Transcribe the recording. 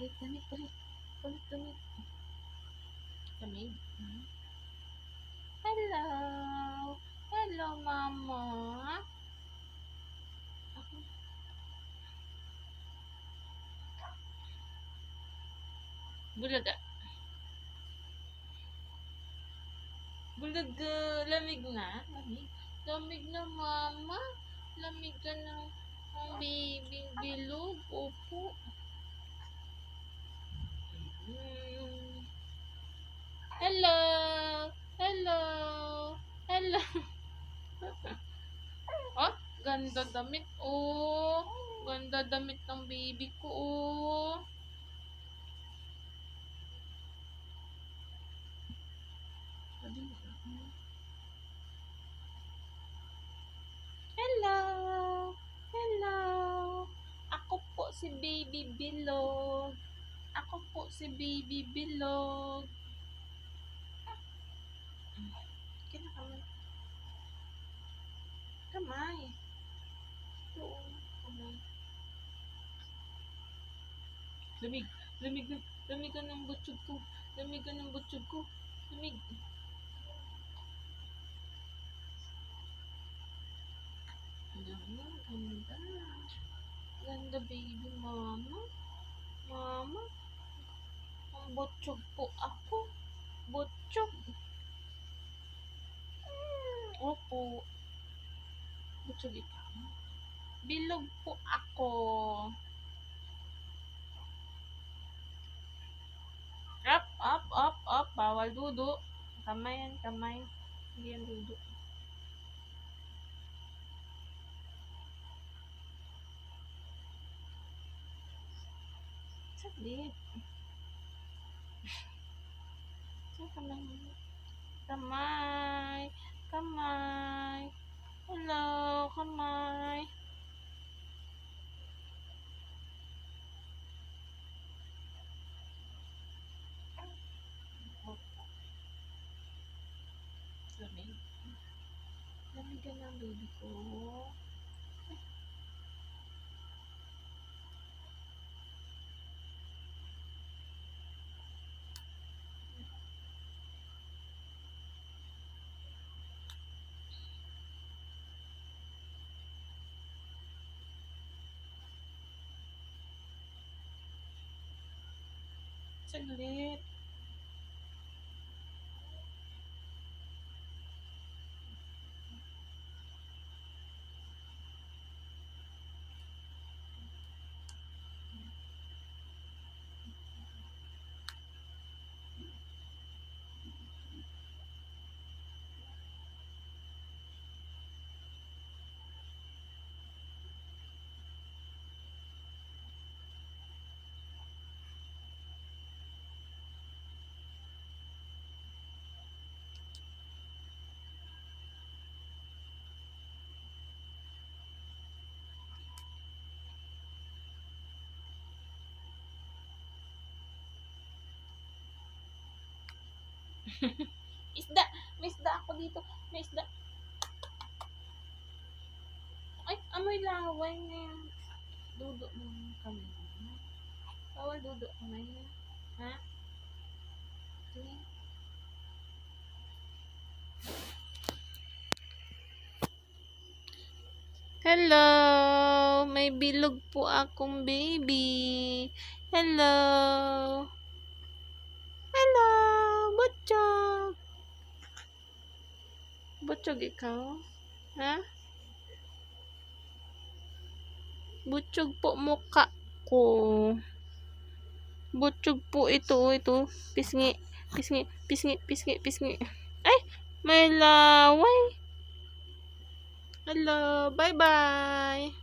Palit, damit, palit. Palit, damit. Damit. Hello. Hello, mama. Bulaga. Bulaga. Lamig na. Lamig. Lamig na, mama. Lamig ka ng baby bilog. Opo. Hello. Hello. Hello. Oh, ganda damit. Oh, ganda damit ng baby ko. Oh. Hello. Hello. Ako po si Baby Bilog. Ako po si Baby Bilog. Kinakamay. Kamay. Ito, kamay. Lamig. Lamig na. Lamig ka ng butsog ko. Lamig ka ng butsog ko. Lamig. Ganda. Ganda baby mama. Mama. Ang butsog po ako. Butsog. Opo. Butsog ikaw. Bilog po ako. Up. Bawal dudo. Kamay yan, kamay. Hindi yan dudo. Saglit. Kamay. Kamay. Hello, kamay. Lamig. Lamig ka ng baby ko. Saglit. Isda! May isda ako dito. May isda. Ay, amoy laway na yan. Dudo mo kami. Bawal dudo kamay na. Ha? Okay. Hello! May bilog po akong baby. Hello! Hello! Butchog! Butchog ikaw? Ha? Butchog po mukha ko. Butchog po ito. Pisngi. Ay! May laway. Hello. Bye-bye.